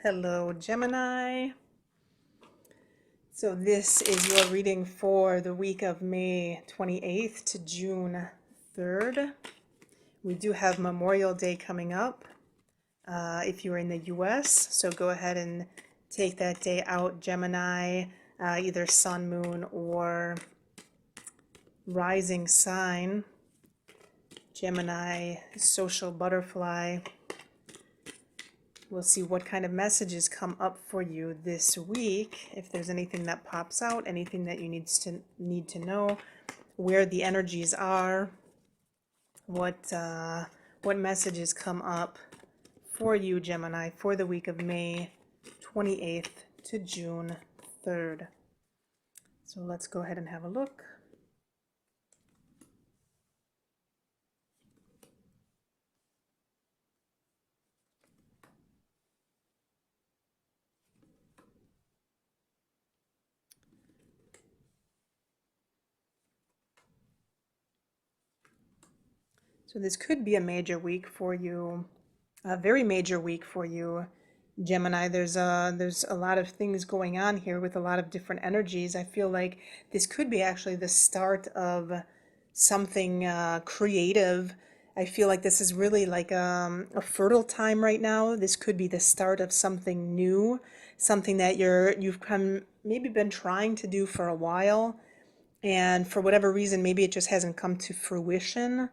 Hello, Gemini. So this is your reading for the week of May 28th to June 3rd. We do have Memorial Day coming up if you're in the US, so go ahead and take that day out, Gemini, either sun, moon, or rising sign. Gemini, social butterfly. We'll see what kind of messages come up for you this week. If there's anything that pops out, anything that you need to know, where the energies are, what messages come up for you, Gemini, for the week of May 28th to June 3rd. So let's go ahead and have a look. So this could be a major week for you, a very major week for you, Gemini. There's a lot of things going on here with a lot of different energies. I feel like this could be actually the start of something creative. I feel like this is really like a fertile time right now. This could be the start of something new, something that you've maybe been trying to do for a while, and for whatever reason, maybe it just hasn't come to fruition.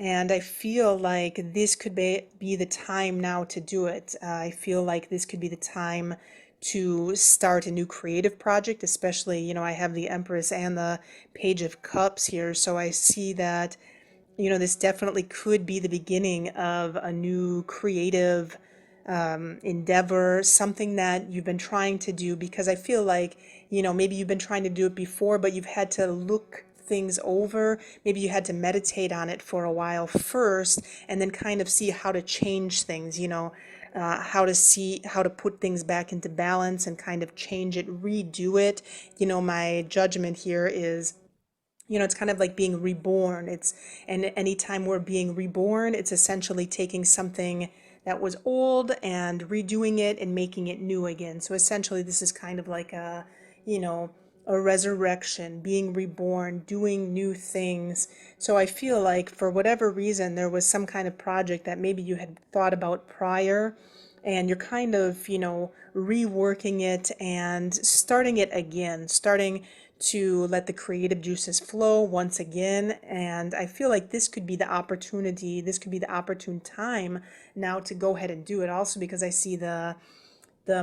And I feel like this could be the time now to do it. I feel like this could be the time to start a new creative project, especially, I have the Empress and the Page of Cups here. So I see that, this definitely could be the beginning of a new creative endeavor, something that you've been trying to do, because I feel like, maybe you've been trying to do it before, but you've had to look things over. Maybe you had to meditate on it for a while first and then kind of see how to change things, how to put things back into balance and kind of change it, redo it. My judgment here is, it's kind of like being reborn. And anytime we're being reborn, it's essentially taking something that was old and redoing it and making it new again. So essentially, this is kind of like you know, a resurrection, being reborn, doing new things. So I feel like for whatever reason, there was some kind of project that maybe you had thought about prior, and you're kind of, reworking it and starting it again, starting to let the creative juices flow once again. And I feel like this could be the opportunity, this could be the opportune time now to go ahead and do it. Also, because I see the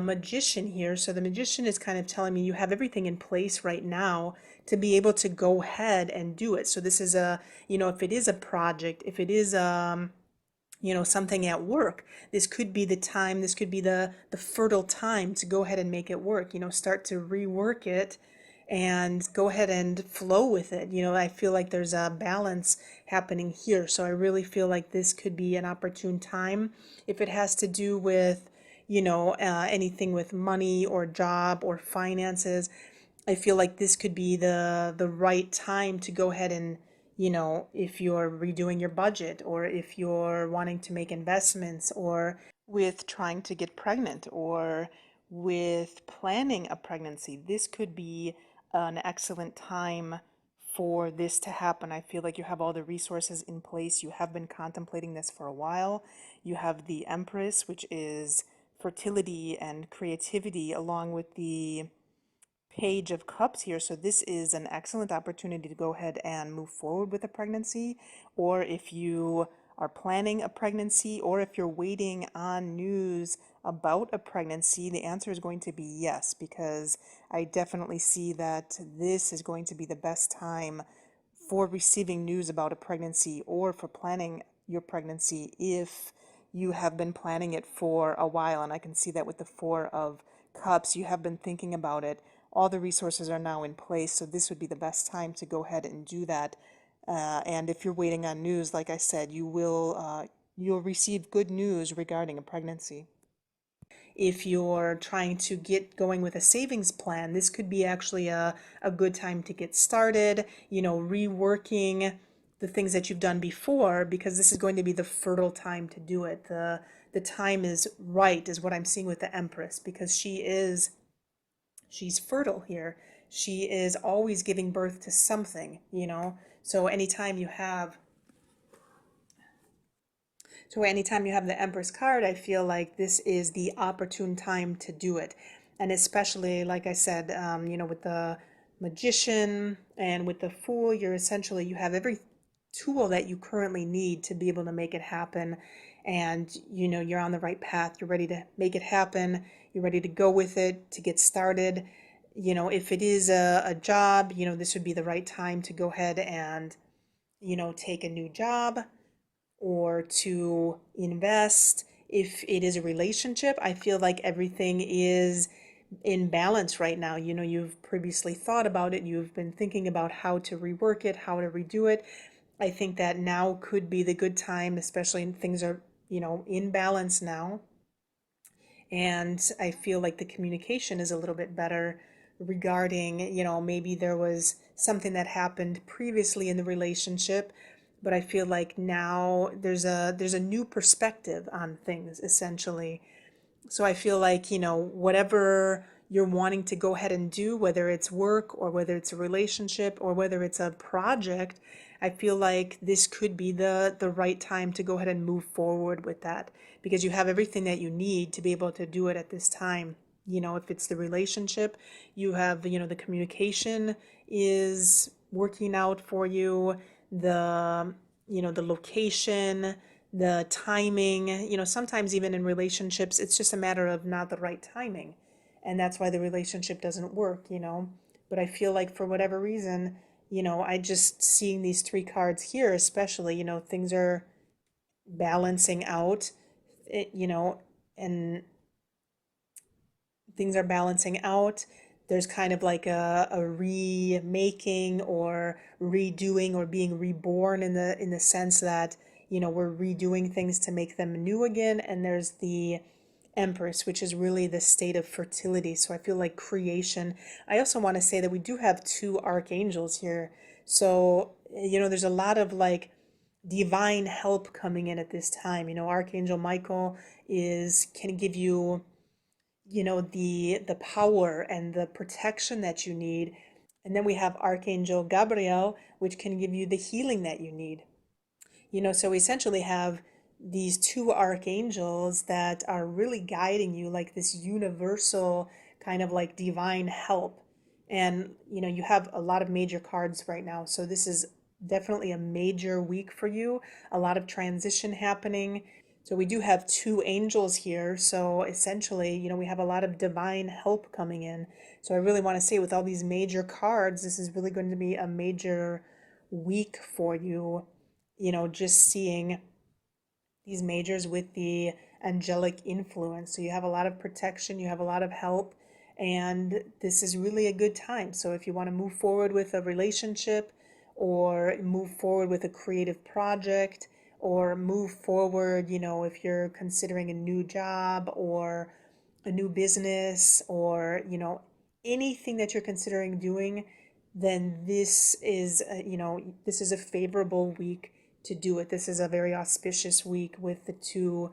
magician here. So the magician is kind of telling me you have everything in place right now to be able to go ahead and do it. So this is if it is a project, if it is something at work, this could be the time, this could be the fertile time to go ahead and make it work, start to rework it and go ahead and flow with it. I feel like there's a balance happening here. So I really feel like this could be an opportune time. If it has to do with, anything with money or job or finances, I feel like this could be the right time to go ahead and, if you're redoing your budget, or if you're wanting to make investments, or with trying to get pregnant, or with planning a pregnancy, this could be an excellent time for this to happen. I feel like you have all the resources in place. You have been contemplating this for a while. You have the Empress, which is fertility and creativity, along with the Page of Cups here. So this is an excellent opportunity to go ahead and move forward with a pregnancy, or if you are planning a pregnancy, or if you're waiting on news about a pregnancy, the answer is going to be yes, because I definitely see that this is going to be the best time for receiving news about a pregnancy, or for planning your pregnancy if you have been planning it for a while. And I can see that with the Four of Cups, you have been thinking about it. All the resources are now in place, so this would be the best time to go ahead and do that. And if you're waiting on news, like I said, you'll receive good news regarding a pregnancy. If you're trying to get going with a savings plan, this could be actually a good time to get started, reworking the things that you've done before, because this is going to be the fertile time to do it. The time is right, is what I'm seeing with the Empress, because she's fertile here. She is always giving birth to something, you know. So anytime you have the Empress card, I feel like this is the opportune time to do it. And especially, like I said, with the Magician and with the Fool, you have every tool that you currently need to be able to make it happen. And, you're on the right path. You're ready to make it happen. You're ready to go with it, to get started. If it is a job, this would be the right time to go ahead and, take a new job or to invest. If it is a relationship, I feel like everything is in balance right now. You've previously thought about it, you've been thinking about how to rework it, how to redo it. I think that now could be the good time, especially when things are, in balance now. And I feel like the communication is a little bit better regarding, maybe there was something that happened previously in the relationship, but I feel like now there's a new perspective on things, essentially. So I feel like, whatever you're wanting to go ahead and do, whether it's work or whether it's a relationship or whether it's a project, I feel like this could be the right time to go ahead and move forward with that, because you have everything that you need to be able to do it at this time. If it's the relationship, you have, the communication is working out for you, the location, the timing. Sometimes even in relationships, it's just a matter of not the right timing. And that's why the relationship doesn't work. But I feel like for whatever reason, I just seeing these three cards here, especially, things are balancing out, it, you know, and things are balancing out. There's kind of like a remaking or redoing or being reborn in the sense that, we're redoing things to make them new again. And there's the Empress, which is really the state of fertility. So I feel like creation. I also want to say that we do have two archangels here. So, there's a lot of like divine help coming in at this time. Archangel Michael can give you, the power and the protection that you need. And then we have Archangel Gabriel, which can give you the healing that you need. So we essentially have these two archangels that are really guiding you, like this universal kind of like divine help. And you have a lot of major cards right now, so this is definitely a major week for you. A lot of transition happening. So we do have two angels here, so essentially, we have a lot of divine help coming in. So I really want to say, with all these major cards, this is really going to be a major week for you. Just seeing these majors with the angelic influence. So you have a lot of protection, you have a lot of help, and this is really a good time. So if you want to move forward with a relationship, or move forward with a creative project, or move forward, if you're considering a new job or a new business, or, anything that you're considering doing, then this is a favorable week to do it. This is a very auspicious week with the two,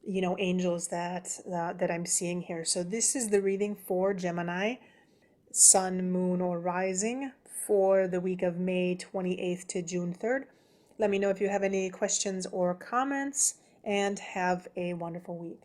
angels that I'm seeing here. So this is the reading for Gemini, Sun, Moon, or Rising for the week of May 28th to June 3rd. Let me know if you have any questions or comments, and have a wonderful week.